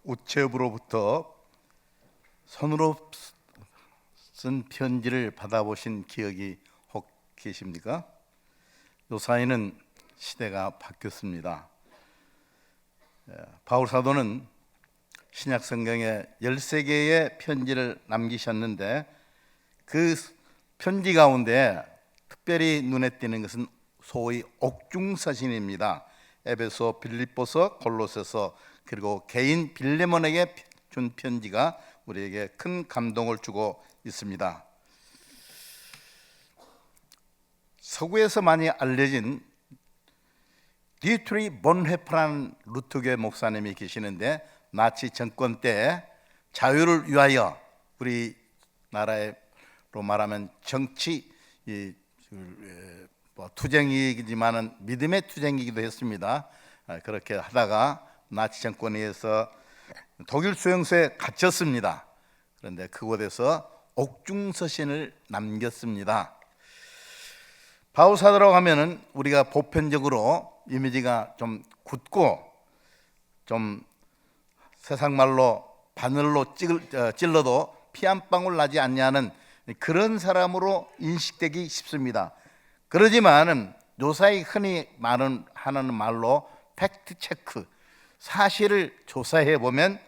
우체부로부터 손으로 쓴 편지를 받아보신 기억이 혹 계십니까? 요사이는 시대가 바뀌었습니다. 바울 사도는 신약 성경에 13개의 편지를 남기셨는데 그 편지 가운데 특별히 눈에 띄는 것은 소위 옥중서신입니다. 에베소, 빌립보서, 골로새서 그리고 개인 빌레몬에게 준 편지가 우리에게 큰 감동을 주고 있습니다. 서구에서 많이 알려진 디트리 본헤프라는 루터교 목사님이 계시는데 나치 정권 때 자유를 위하여 우리나라로 말하면 정치 투쟁이지만은 믿음의 투쟁이기도 했습니다. 그렇게 하다가 나치 정권에 의해서 독일 수용소에 갇혔습니다. 그런데 그곳에서 옥중서신을 남겼습니다. 바울 사도라고 하면은 우리가 보편적으로 이미지가 좀 굳고 좀 세상 말로 바늘로 찔러도 피 한 방울 나지 않냐는 그런 사람으로 인식되기 쉽습니다. 그러지만은 요사이 흔히 하는 말로 팩트 체크, 사실을 조사해 보면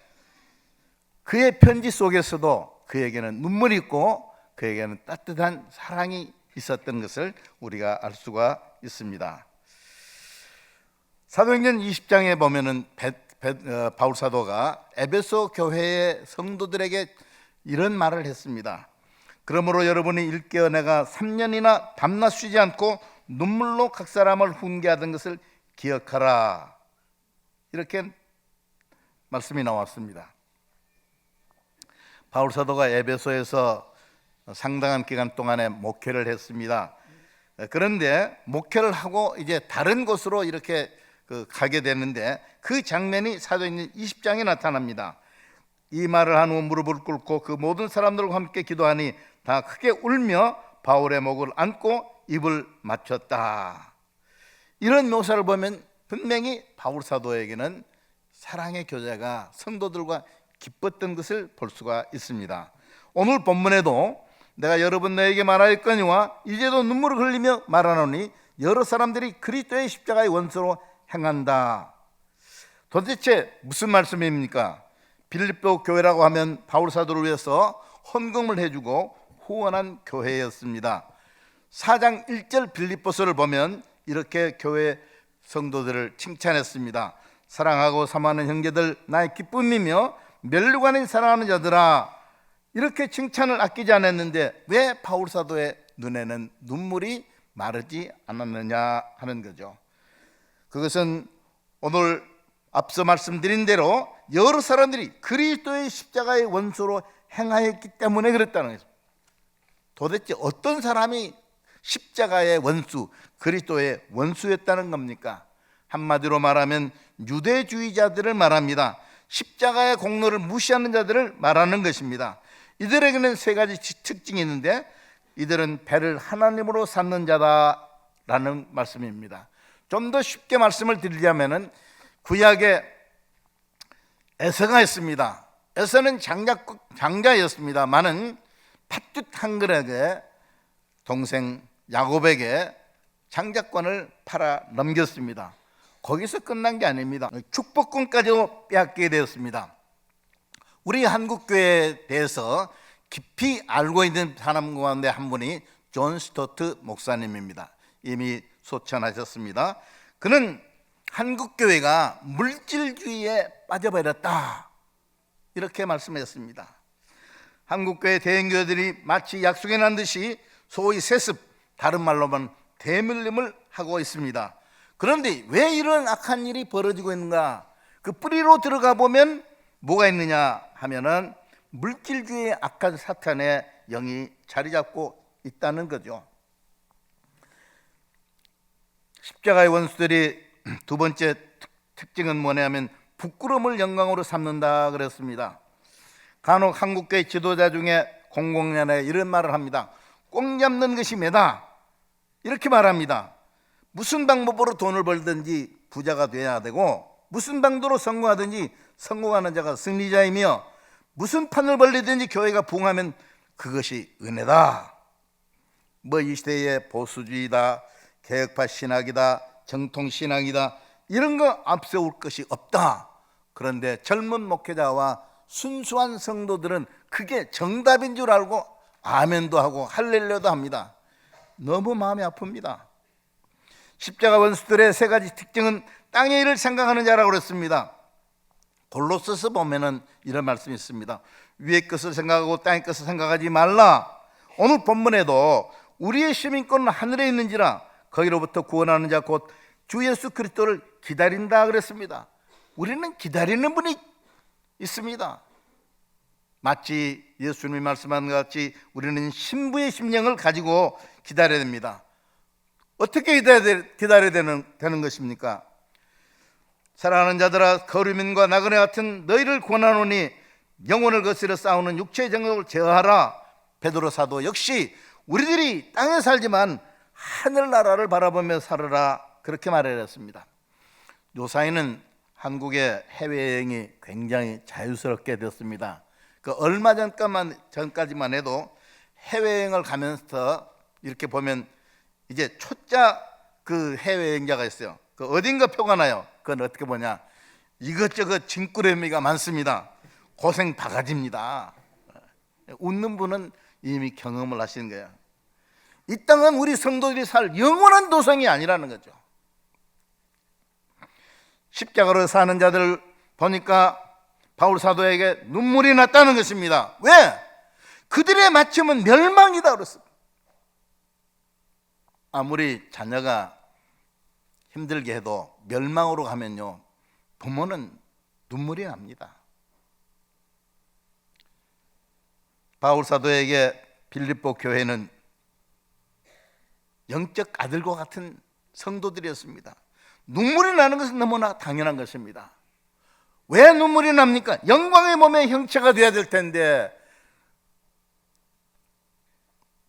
그의 편지 속에서도 그에게는 눈물이 있고 그에게는 따뜻한 사랑이 있었던 것을 우리가 알 수가 있습니다. 사도행전 20장에 보면은 바울 사도가 에베소 교회의 성도들에게 이런 말을 했습니다. 그러므로 여러분이 일깨어 내가 3년이나 밤낮 쉬지 않고 눈물로 각 사람을 훈계하던 것을 기억하라. 이렇게 말씀이 나왔습니다. 바울 사도가 에베소에서 상당한 기간 동안에 목회를 했습니다. 그런데 목회를 하고 이제 다른 곳으로 이렇게 가게 되는데 그 장면이 사도행전 20장에 나타납니다. 이 말을 한 후 무릎을 꿇고 그 모든 사람들과 함께 기도하니 다 크게 울며 바울의 목을 안고 입을 맞췄다. 이런 묘사를 보면 분명히 바울 사도에게는 사랑의 교제가 성도들과 기뻤던 것을 볼 수가 있습니다. 오늘 본문에도 내가 여러분 너에게 말하였거니와 이제도 눈물을 흘리며 말하노니 여러 사람들이 그리스도의 십자가의 원수로 행한다. 도대체 무슨 말씀입니까? 빌립보 교회라고 하면 바울 사도를 위해서 헌금을 해주고 후원한 교회였습니다. 4장 1절 빌립보서를 보면 이렇게 교회 성도들을 칭찬했습니다. 사랑하고 사모하는 형제들 나의 기쁨이며 멸류관을 사랑하는 자들아, 이렇게 칭찬을 아끼지 않았는데 왜 바울 사도의 눈에는 눈물이 마르지 않았느냐 하는 거죠. 그것은 오늘 앞서 말씀드린 대로 여러 사람들이 그리스도의 십자가의 원수로 행하였기 때문에 그랬다는 거죠. 도대체 어떤 사람이 십자가의 원수, 그리스도의 원수였다는 겁니까? 한마디로 말하면 유대주의자들을 말합니다. 십자가의 공로를 무시하는 자들을 말하는 것입니다. 이들에게는 세 가지 특징이 있는데 이들은 배를 하나님으로 삼는 자다라는 말씀입니다. 좀 더 쉽게 말씀을 드리자면은 구약에 에서가 있습니다. 에서는 장자였습니다만은 팥죽 한 그릇에 동생 야곱에게 장자권을 팔아 넘겼습니다. 거기서 끝난 게 아닙니다. 축복권까지도 빼앗게 되었습니다. 우리 한국교회에 대해서 깊이 알고 있는 사람 가운데 한 분이 존 스토트 목사님입니다. 이미 소천하셨습니다. 그는 한국교회가 물질주의에 빠져버렸다 이렇게 말씀했습니다. 한국교회 대형교회들이 마치 약속해 난 듯이 소위 세습, 다른 말로는 대물림을 하고 있습니다. 그런데 왜 이런 악한 일이 벌어지고 있는가? 그 뿌리로 들어가 보면 뭐가 있느냐 하면은 물질주의의 악한 사탄의 영이 자리 잡고 있다는 거죠. 십자가의 원수들이 두 번째 특징은 뭐냐면 부끄러움을 영광으로 삼는다 그랬습니다. 간혹 한국교회 지도자 중에 공공연하게 이런 말을 합니다. 꽁 잡는 것이 매다 이렇게 말합니다. 무슨 방법으로 돈을 벌든지 부자가 돼야 되고 무슨 방도로 성공하든지 성공하는 자가 승리자이며 무슨 판을 벌리든지 교회가 부흥하면 그것이 은혜다. 뭐 이 시대의 보수주의다, 개혁파 신학이다, 정통 신학이다, 이런 거 앞세울 것이 없다. 그런데 젊은 목회자와 순수한 성도들은 그게 정답인 줄 알고 아멘도 하고 할렐루야도 합니다. 너무 마음이 아픕니다. 십자가 원수들의 세 가지 특징은 땅의 일을 생각하는 자라고 그랬습니다. 골로새서 보면은 이런 말씀이 있습니다. 위의 것을 생각하고 땅의 것을 생각하지 말라. 오늘 본문에도 우리의 시민권은 하늘에 있는지라 거기로부터 구원하는 자 곧 주 예수 그리스도를 기다린다 그랬습니다. 우리는 기다리는 분이 있습니다. 마치 예수님이 말씀한 것 같이 우리는 신부의 심령을 가지고 기다려야 됩니다. 어떻게 기다려야 되는 것입니까? 사랑하는 자들아, 거류민과 나그네 같은 너희를 권하노니 영혼을 거스려 싸우는 육체의 정욕을 제어하라. 베드로 사도 역시 우리들이 땅에 살지만 하늘나라를 바라보며 살아라, 그렇게 말했습니다. 요사이는 한국의 해외여행이 굉장히 자유스럽게 됐습니다. 얼마 전까지만 해도 해외여행을 가면서 이렇게 보면 이제 초짜 그 해외여행자가 있어요. 어딘가 표가 나요. 그건 어떻게 보냐, 이것저것 짐꾸러미가 많습니다. 고생 바가지입니다. 웃는 분은 이미 경험을 하시는 거예요. 이 땅은 우리 성도들이 살 영원한 도성이 아니라는 거죠. 십자가로 사는 자들 보니까 바울 사도에게 눈물이 났다는 것입니다. 왜? 그들의 마침은 멸망이다 그랬어요. 아무리 자녀가 힘들게 해도 멸망으로 가면요, 부모는 눈물이 납니다. 바울 사도에게 빌립보 교회는 영적 아들과 같은 성도들이었습니다. 눈물이 나는 것은 너무나 당연한 것입니다. 왜 눈물이 납니까? 영광의 몸의 형체가 되어야 될 텐데,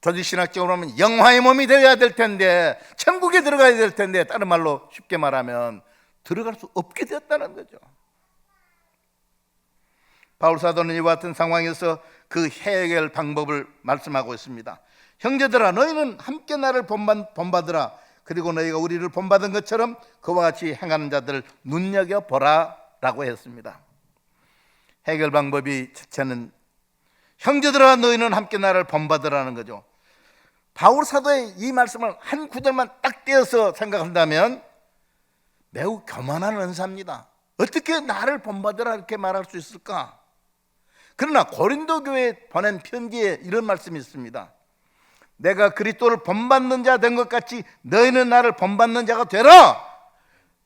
조직신학적으로 하면 영화의 몸이 되어야 될 텐데, 천국에 들어가야 될 텐데, 다른 말로 쉽게 말하면 들어갈 수 없게 되었다는 거죠. 바울 사도는 이와 같은 상황에서 그 해결 방법을 말씀하고 있습니다. 형제들아, 너희는 함께 나를 본받으라. 그리고 너희가 우리를 본받은 것처럼 그와 같이 행하는 자들을 눈여겨보라 라고 했습니다. 해결 방법이 첫째는 형제들아 너희는 함께 나를 본받으라는 거죠. 바울 사도의 이 말씀을 한 구절만 딱 떼어서 생각한다면 매우 교만한 은사입니다. 어떻게 나를 본받으라 이렇게 말할 수 있을까? 그러나 고린도 교회에 보낸 편지에 이런 말씀이 있습니다. 내가 그리스도를 본받는 자 된 것 같이 너희는 나를 본받는 자가 되라.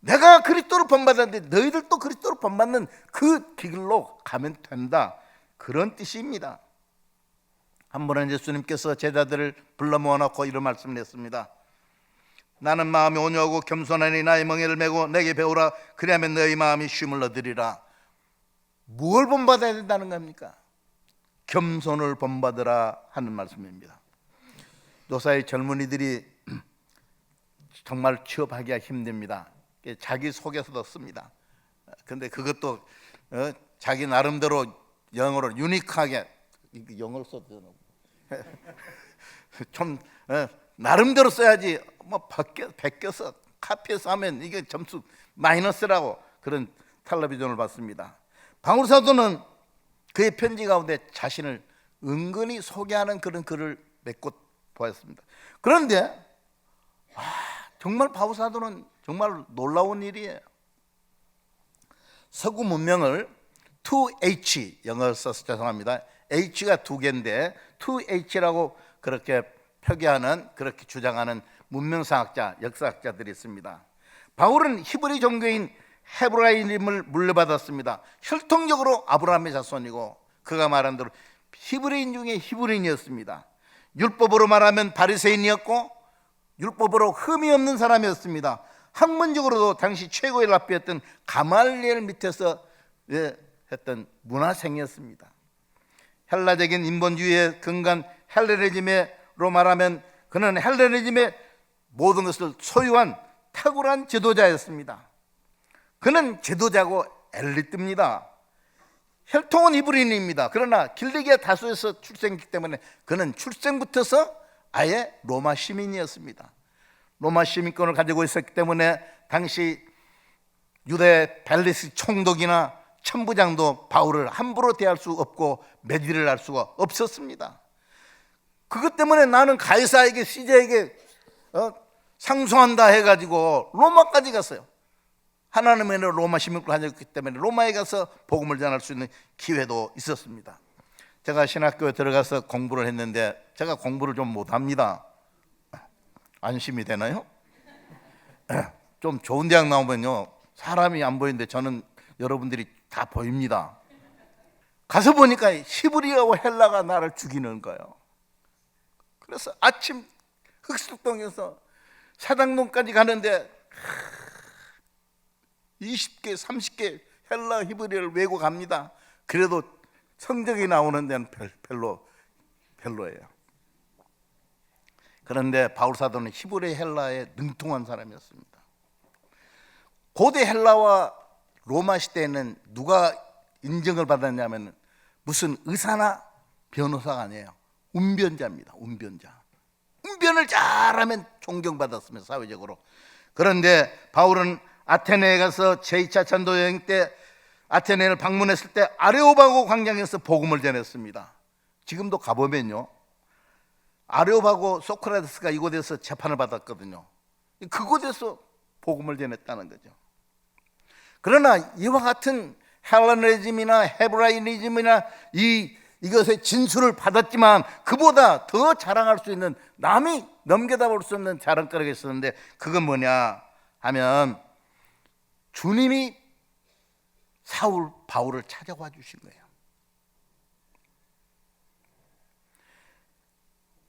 내가 그리스도를 본받았는데 너희들도 그리스도를 본받는 그 길로 가면 된다, 그런 뜻입니다. 한 번은 예수님께서 제자들을 불러 모아놓고 이런 말씀을 했습니다. 나는 마음이 온유하고 겸손하니 나의 멍에를 메고 내게 배우라. 그리하면 너희 마음이 쉼을 얻으리라. 뭘 본받아야 된다는 겁니까? 겸손을 본받으라 하는 말씀입니다. 요사이 젊은이들이 정말 취업하기가 힘듭니다. 자기 소개서도 씁니다. 근데 그것도 자기 나름대로 영어로 유니크하게, 영어를 써도 좀 나름대로 써야지, 뭐 베껴서 카피해서 하면 이게 점수 마이너스라고 그런 텔레비전을 봤습니다. 바울 사도는 그의 편지 가운데 자신을 은근히 소개하는 그런 글을 맺고 보았습니다. 그런데 정말 바울 사도는 정말 놀라운 일이에요. 서구 문명을 2H, 영어 써서 죄송합니다. H가 두 개인데 2H라고 그렇게 표기하는, 그렇게 주장하는 문명사학자, 역사학자들이 있습니다. 바울은 히브리 종교인 헤브라임을 물려받았습니다. 혈통적으로 아브라함의 자손이고 그가 말한 대로 히브리인 중에 히브리인이었습니다. 율법으로 말하면 바리새인이었고 율법으로 흠이 없는 사람이었습니다. 학문적으로도 당시 최고의 랍비였던 가말리엘 밑에서 했던 문화생이었습니다. 헬라적인 인본주의의 근간 헬레니즘으로 말하면 그는 헬레니즘의 모든 것을 소유한 탁월한 지도자였습니다. 그는 지도자고 엘리트입니다. 혈통은 이브리인입니다. 그러나 길리기아 다소에서 출생했기 때문에 그는 출생부터서 아예 로마 시민이었습니다. 로마 시민권을 가지고 있었기 때문에 당시 유대 벨리스 총독이나 천부장도 바울을 함부로 대할 수 없고 매질을 할 수가 없었습니다. 그것 때문에 나는 가이사에게 시제에게 상소한다 해가지고 로마까지 갔어요. 하나님의 로마 시민권을 가졌기 때문에 로마에 가서 복음을 전할 수 있는 기회도 있었습니다. 제가 신학교에 들어가서 공부를 했는데 제가 공부를 좀 못합니다. 안심이 되나요? 좀 좋은 대학 나오면요 사람이 안 보이는데 저는 여러분들이 다 보입니다. 가서 보니까 히브리어와 헬라가 나를 죽이는 거예요. 그래서 아침 흑석동에서 사당동까지 가는데 20개 30개 헬라 히브리어를 외고 갑니다. 그래도 성적이 나오는 데는 별로예요. 그런데 바울 사도는 히브리 헬라에 능통한 사람이었습니다. 고대 헬라와 로마 시대에는 누가 인정을 받았냐면 무슨 의사나 변호사가 아니에요. 운변자입니다. 운변을 잘하면 존경받았으면 사회적으로. 그런데 바울은 아테네에 가서 제2차 전도 여행 때 아테네를 방문했을 때 아레오바고 광장에서 복음을 전했습니다. 지금도 가보면요 아레오바고 소크라테스가 이곳에서 재판을 받았거든요. 그곳에서 복음을 전했다는 거죠. 그러나 이와 같은 헬레니즘이나 헤브라이니즘이나 이것의 진술을 받았지만 그보다 더 자랑할 수 있는 남이 넘겨다 볼 수 없는 자랑거리가 있었는데 그건 뭐냐 하면 주님이 바울을 찾아와 주신 거예요.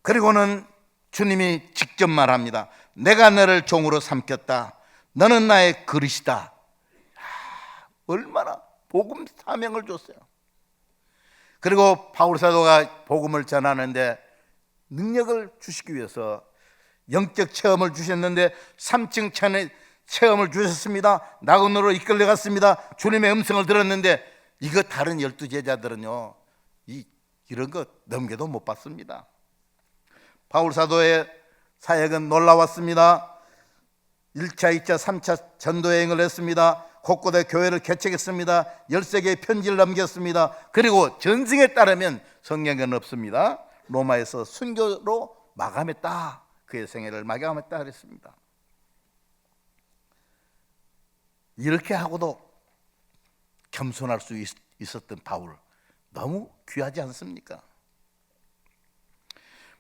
그리고는 주님이 직접 말합니다. 내가 너를 종으로 삼켰다. 너는 나의 그릇이다. 얼마나 복음 사명을 줬어요. 그리고 바울 사도가 복음을 전하는데 능력을 주시기 위해서 영적 체험을 주셨는데 3층 체험을 주셨습니다. 나그네로 이끌려갔습니다. 주님의 음성을 들었는데 이거 다른 12제자들은요 이런 거 넘겨도 못 봤습니다. 바울 사도의 사역은 놀라웠습니다. 1차, 2차, 3차 전도여행을 했습니다. 곳곳에 교회를 개척했습니다. 13개의 편지를 남겼습니다. 그리고 전승에 따르면 성경에는 없습니다. 로마에서 순교로 마감했다. 그의 생애를 마감했다 그랬습니다. 이렇게 하고도 겸손할 수 있었던 바울, 너무 귀하지 않습니까?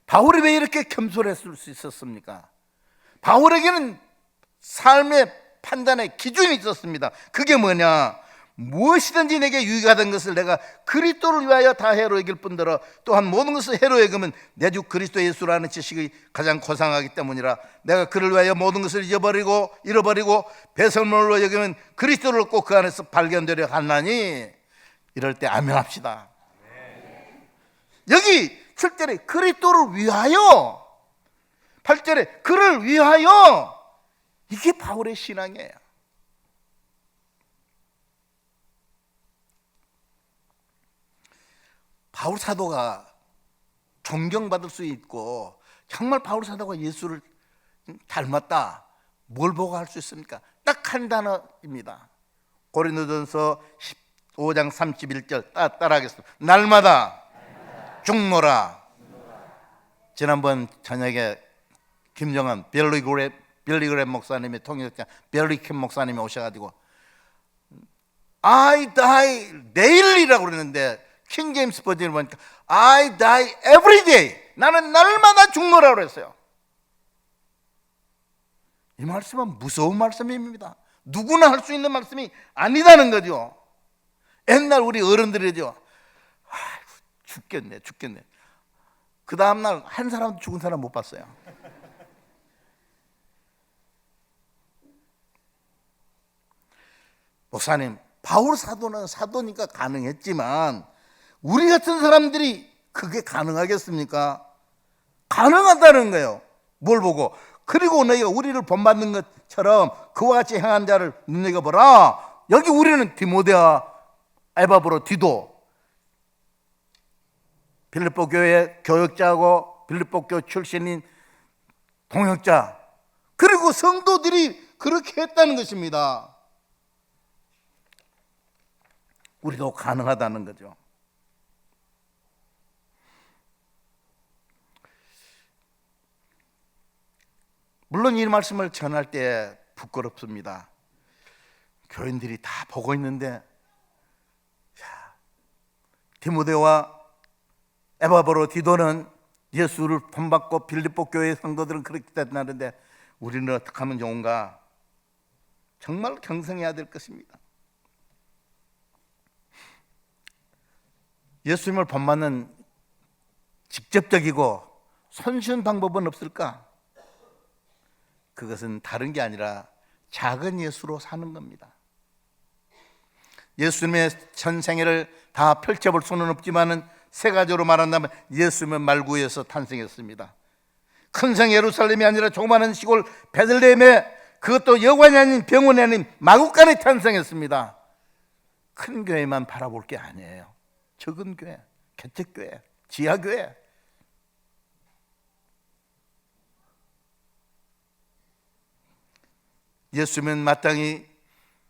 바울이 왜 이렇게 겸손했을 수 있었습니까? 바울에게는 삶의 판단의 기준이 있었습니다. 그게 뭐냐? 무엇이든지 내게 유익하던 것을 내가 그리스도를 위하여 다 해로 여길 뿐더러 또한 모든 것을 해로 여기면 내 주 그리스도 예수라는 지식이 가장 고상하기 때문이라. 내가 그를 위하여 모든 것을 잃어버리고 배설물로 여기면 그리스도를 얻고 그 안에서 발견되려 하나니. 이럴 때 아멘 합시다. 여기 7절에 그리스도를 위하여, 8절에 그를 위하여, 이게 바울의 신앙이에요. 바울 사도가 존경받을 수 있고 정말 바울 사도가 예수를 닮았다, 뭘 보고 할 수 있습니까? 딱 한 단어입니다. 고린도전서 15장 31절 따라하겠습니다. 날마다 죽노라. 지난번 저녁에 김정은 빌리그램 목사님이 통역자 빌리킴 목사님이 오셔가지고 I die daily라고 그러는데 킹 제임스 버전을 보니까 I die every day. 나는 날마다 죽노라고 그랬어요. 이 말씀은 무서운 말씀입니다. 누구나 할 수 있는 말씀이 아니다는 거죠. 옛날 우리 어른들이죠. 죽겠네. 그 다음날 한 사람도 죽은 사람 못 봤어요. 목사님, 바울 사도는 사도니까 가능했지만 우리 같은 사람들이 그게 가능하겠습니까? 가능하다는 거예요. 뭘 보고? 그리고 너희가 우리를 본받는 것처럼 그와 같이 행한 자를 눈여겨보라. 여기 우리는 디모데와 에바브로 디도 빌립보 교회 교역자하고 빌립보 교회 출신인 동역자, 그리고 성도들이 그렇게 했다는 것입니다. 우리도 가능하다는 거죠. 물론 이 말씀을 전할 때 부끄럽습니다. 교인들이 다 보고 있는데, 디모데와 에바브로 디도는 예수를 본받고 빌립보 교회의 성도들은 그렇게 된다는데 우리는 어떻게 하면 좋은가? 정말 경성해야 될 것입니다. 예수님을 본받는 직접적이고 손쉬운 방법은 없을까? 그것은 다른 게 아니라 작은 예수로 사는 겁니다. 예수님의 전생애를 다 펼쳐볼 수는 없지만은 세 가지로 말한다면 예수님은 말구에서 탄생했습니다. 큰 성 예루살렘이 아니라 조그마한 시골 베들레헴에, 그것도 여관이 아닌 병원이 아닌 마구간에 탄생했습니다. 큰 교회만 바라볼 게 아니에요. 적은 교회, 개척교회, 지하교회. 예수님은 마땅히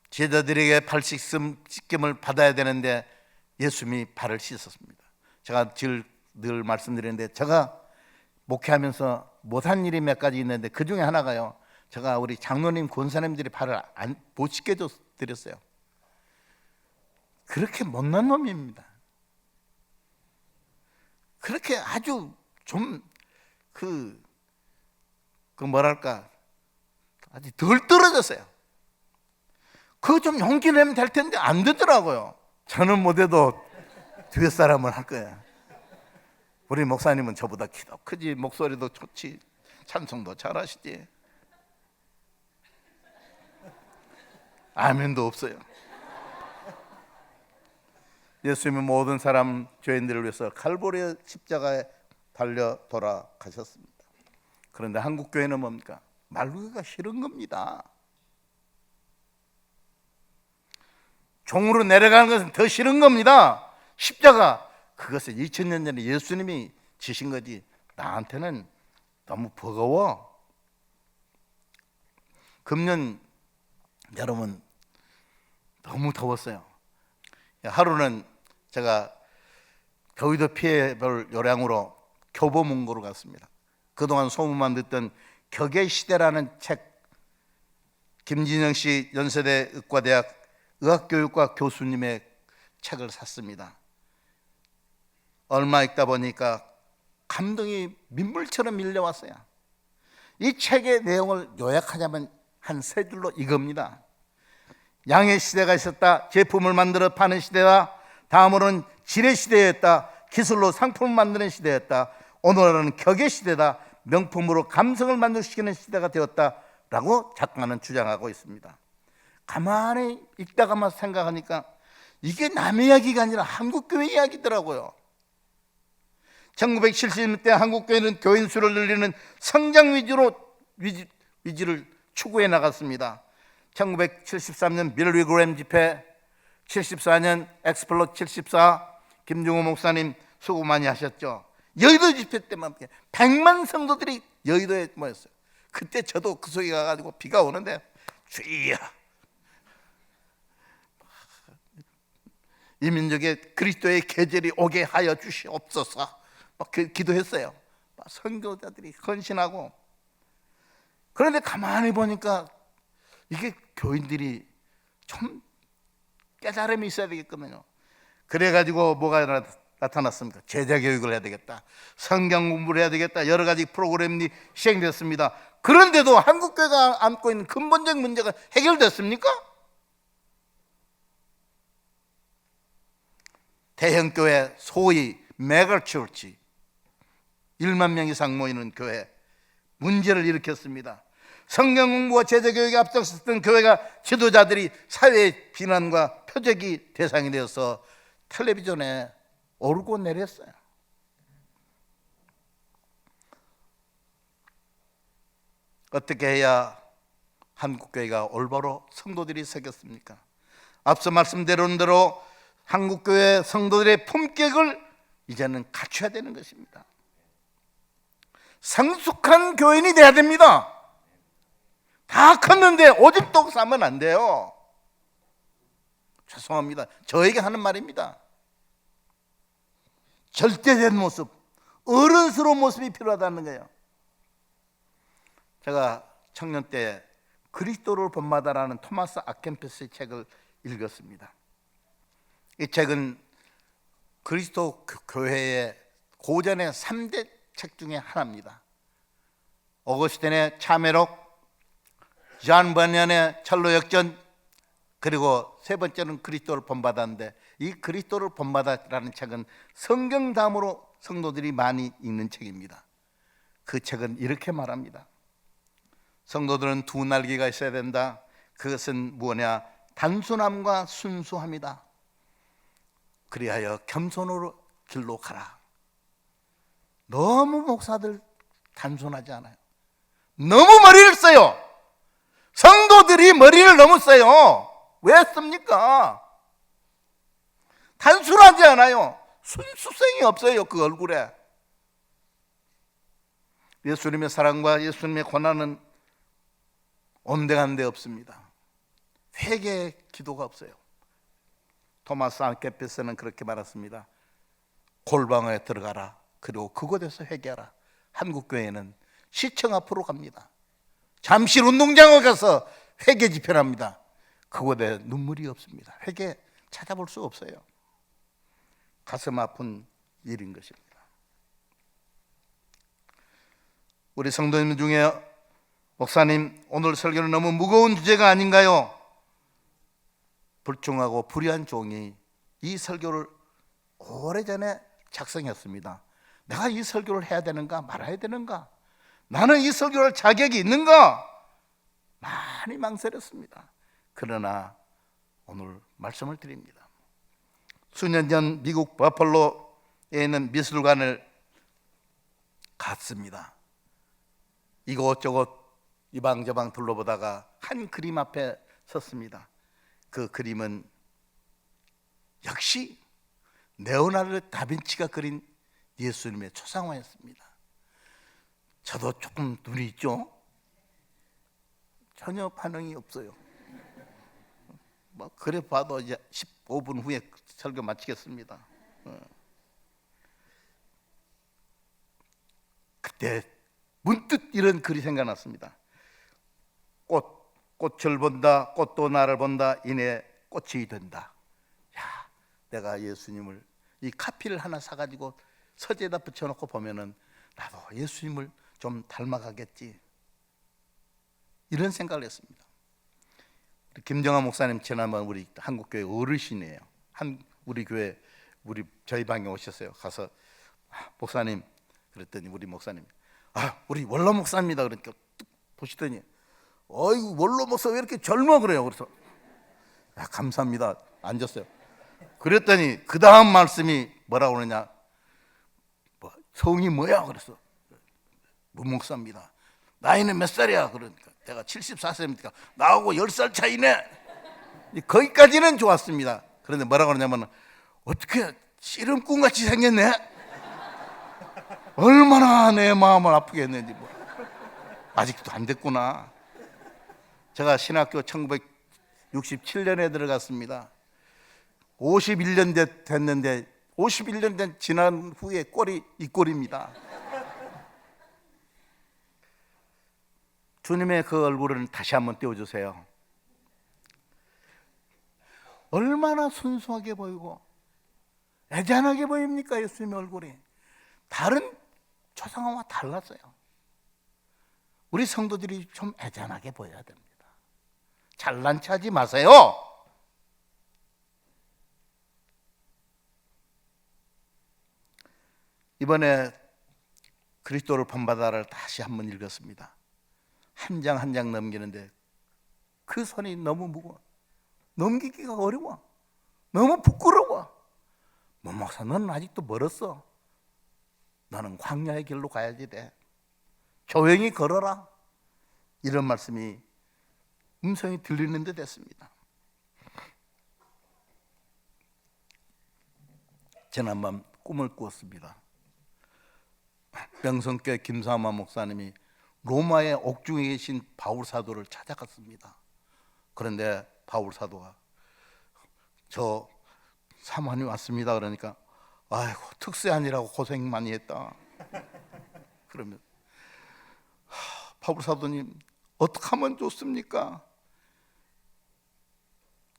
제자들에게 발 씻김을 받아야 되는데 예수님이 발을 씻었습니다. 제가 늘 말씀드리는데, 제가 목회하면서 못한 일이 몇 가지 있는데 그 중에 하나가요, 제가 우리 장로님 권사님들이 발을 못 씻게 드렸어요. 그렇게 못난 놈입니다. 그렇게 아주 좀 뭐랄까, 아주 덜 떨어졌어요. 그거 좀 용기 내면 될 텐데 안 되더라고요. 저는 못해도 뒤에 사람은 할 거야. 우리 목사님은 저보다 키도 크지, 목소리도 좋지, 찬송도 잘하시지. 아멘도 없어요. 예수님은 모든 사람 죄인들을 위해서 칼보리의 십자가에 달려 돌아가셨습니다. 그런데 한국 교회는 뭡니까? 말루기가 싫은 겁니다. 종으로 내려가는 것은 더 싫은 겁니다. 십자가, 그것은 2000년 전에 예수님이 지신 거지 나한테는 너무 버거워. 금년 여러분 너무 더웠어요. 하루는 제가 더위도 피해볼 요량으로 교보문고로 갔습니다. 그동안 소문만 듣던 격의시대라는 책, 김진영 씨 연세대 의과대학 의학교육과 교수님의 책을 샀습니다. 얼마 읽다 보니까 감동이 민물처럼 밀려왔어요. 이 책의 내용을 요약하자면 한 세 줄로 이겁니다. 양의 시대가 있었다. 제품을 만들어 파는 시대다. 다음으로는 질의 시대였다. 기술로 상품을 만드는 시대였다. 오늘은 격의 시대다. 명품으로 감성을 만족시키는 시대가 되었다라고 작가는 주장하고 있습니다. 가만히 읽다가만 생각하니까 이게 남의 이야기가 아니라 한국교회 이야기더라고요. 1970년대 한국교회는 교인 수를 늘리는 성장 위주를 추구해 나갔습니다. 1973년 빌리 그램 집회, 74년 엑스플로 74, 김중호 목사님 수고 많이 하셨죠. 여의도 집회 때만 100만 성도들이 여의도에 모였어요. 그때 저도 그 속에 가가지고 비가 오는데 주여, 이 민족의 그리스도의 계절이 오게 하여 주시옵소서 막 기도했어요. 선교자들이 헌신하고. 그런데 가만히 보니까 이게 교인들이 좀 깨달음이 있어야 되겠거든요. 그래가지고 뭐가 나타났습니까? 제자 교육을 해야 되겠다, 성경 공부를 해야 되겠다, 여러 가지 프로그램이 시행됐습니다. 그런데도 한국교회가 안고 있는 근본적 문제가 해결됐습니까? 대형교회, 소위 메가처치, 1만 명 이상 모이는 교회, 문제를 일으켰습니다. 성경 공부와 제자 교육에 앞장섰던 교회가 지도자들이 사회의 비난과 표적이 대상이 되어서 텔레비전에 오르고 내렸어요. 어떻게 해야 한국교회가 올바로 성도들이 새겼습니까? 앞서 말씀드린 대로 한국교회 성도들의 품격을 이제는 갖춰야 되는 것입니다. 성숙한 교인이 돼야 됩니다. 다 컸는데 오줌도 싸면 안 돼요. 죄송합니다. 저에게 하는 말입니다. 절대된 모습, 어른스러운 모습이 필요하다는 거예요. 제가 청년 때 그리스도를 본받아라는 토마스 아켄피스의 책을 읽었습니다. 이 책은 그리스도 교회의 고전의 3대 책 중에 하나입니다. 오거스틴의 참회록, 잔 번연의 철로 역전, 그리고 세 번째는 그리스도를 본받았는데, 이 그리스도를 본받아라는 책은 성경 다음으로 성도들이 많이 읽는 책입니다. 그 책은 이렇게 말합니다. 성도들은 두 날개가 있어야 된다. 그것은 뭐냐? 단순함과 순수함이다. 그리하여 겸손으로 길로 가라. 너무 목사들 단순하지 않아요. 너무 머리를 써요. 성도들이 머리를 너무 써요. 왜 씁니까? 단순하지 않아요. 순수성이 없어요. 그 얼굴에. 예수님의 사랑과 예수님의 고난은 온데간 데 없습니다. 회개의 기도가 없어요. 토마스 아켄피스는 그렇게 말했습니다. 골방에 들어가라. 그리고 그곳에서 회개하라. 한국교회는 시청 앞으로 갑니다. 잠실 운동장에 가서 회개 집회합니다. 그곳에 눈물이 없습니다. 회개 찾아볼 수 없어요. 가슴 아픈 일인 것입니다. 우리 성도님 중에 목사님, 오늘 설교는 너무 무거운 주제가 아닌가요? 불충하고 불의한 종이 이 설교를 오래전에 작성했습니다. 내가 이 설교를 해야 되는가 말아야 되는가? 나는 이 설교를 할 자격이 있는가? 많이 망설였습니다. 그러나 오늘 말씀을 드립니다. 수년 전 미국 버펄로에 있는 미술관을 갔습니다. 이곳저곳 이방저방 둘러보다가 한 그림 앞에 섰습니다. 그 그림은 역시 레오나르도 다빈치가 그린 예수님의 초상화였습니다. 저도 조금 눈이 있죠? 전혀 반응이 없어요. 뭐 그래 봐도 이제 15분 후에 설교 마치겠습니다. 그때 문득 이런 글이 생각났습니다. 꽃을 본다, 꽃도 나를 본다, 이내 꽃이 된다. 야, 내가 예수님을 이 카피를 하나 사가지고 서재에다 붙여놓고 보면은 나도 예수님을 좀 닮아가겠지. 이런 생각을 했습니다. 김정환 목사님 지난번 우리 한국교회 어르신이에요. 우리 교회 저희 방에 오셨어요. 가서 목사님 그랬더니 우리 목사님 우리 원로 목사입니다. 그러니까 뚝 보시더니 어이구 원로 목사 왜 이렇게 젊어 그래요. 그래서 감사합니다. 앉았어요. 그랬더니 그 다음 말씀이 뭐라고 그러냐, 성이 뭐야? 그래서 문목사입니다. 나이는 몇 살이야? 그러니까 제가 74세입니까? 나하고 10살 차이네. 거기까지는 좋았습니다. 그런데 뭐라고 그러냐면 어떻게 씨름꾼같이 생겼네? 얼마나 내 마음을 아프게 했는지 아직도 안 됐구나. 제가 신학교 1967년에 들어갔습니다. 51년 됐는데 51년 된 지난 후에 꼴이 이 꼴입니다. 주님의 그 얼굴을 다시 한번 띄워주세요. 얼마나 순수하게 보이고 애잔하게 보입니까? 예수님의 얼굴이 다른 초상화와 달랐어요. 우리 성도들이 좀 애잔하게 보여야 됩니다. 잘난 체하지 마세요. 이번에 그리스도를 본받아를 다시 한번 읽었습니다. 한 장 한 장 넘기는데 그 손이 너무 무거워. 넘기기가 어려워. 너무 부끄러워. 목사 너는 아직도 멀었어. 너는 광야의 길로 가야지 돼. 조용히 걸어라. 이런 말씀이 음성이 들리는 듯 했습니다. 지난밤 꿈을 꾸었습니다. 명성교회 김사마 목사님이 로마의 옥중에 계신 바울 사도를 찾아갔습니다. 그런데 바울 사도가 저 사모님 왔습니다. 그러니까 아이고 특세하느라고 고생 많이 했다. 그러면 바울 사도님 어떻게 하면 좋습니까?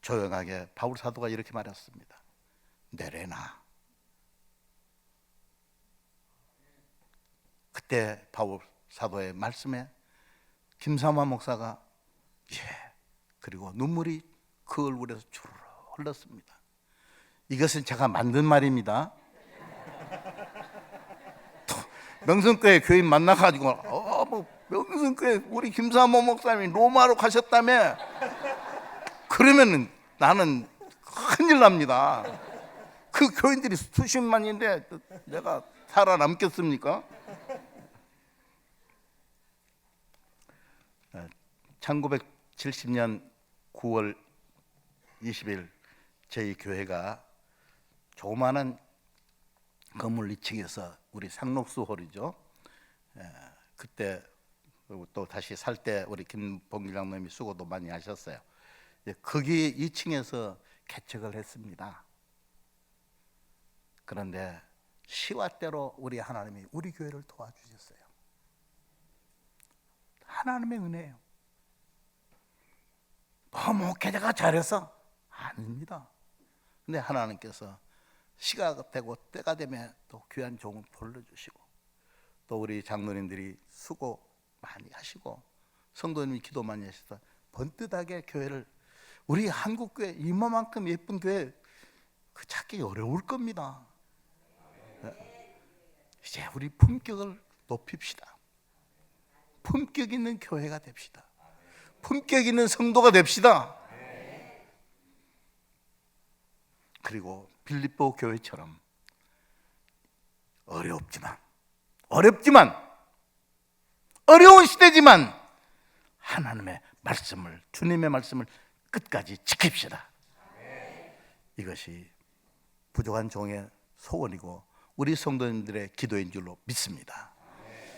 조용하게 바울 사도가 이렇게 말했습니다. 내려놔. 그때 바울 사도의 말씀에 김사마 목사가 그리고 눈물이 그 얼굴에서 주르르 흘렀습니다. 이것은 제가 만든 말입니다. 명성교회 교인 만나가지고 명성교회 우리 김사모 목사님이 로마로 가셨다며. 그러면 나는 큰일 납니다. 그 교인들이 수십만인데 내가 살아남겠습니까? 1970년 9월 20일 저희 교회가 조그마한 건물 2층에서 우리 상록수 홀이죠. 그때 또 다시 살 때 우리 김봉길 장로님이 수고도 많이 하셨어요. 거기 2층에서 개척을 했습니다. 그런데 시와 때로 우리 하나님이 우리 교회를 도와주셨어요. 하나님의 은혜예요. 목회자가 잘해서 아닙니다. 근데 하나님께서 시가 되고 때가 되면 또 귀한 종을 불러주시고 또 우리 장로님들이 수고 많이 하시고 성도님이 기도 많이 하셔서 번듯하게 교회를, 우리 한국교회 이만큼 예쁜 교회 그 찾기 어려울 겁니다. 이제 우리 품격을 높입시다. 품격 있는 교회가 됩시다. 품격 있는 성도가 됩시다. 그리고 빌립보 교회처럼 어렵지만 어려운 시대지만 하나님의 말씀을, 주님의 말씀을 끝까지 지킵시다. 이것이 부족한 종의 소원이고 우리 성도님들의 기도인 줄로 믿습니다.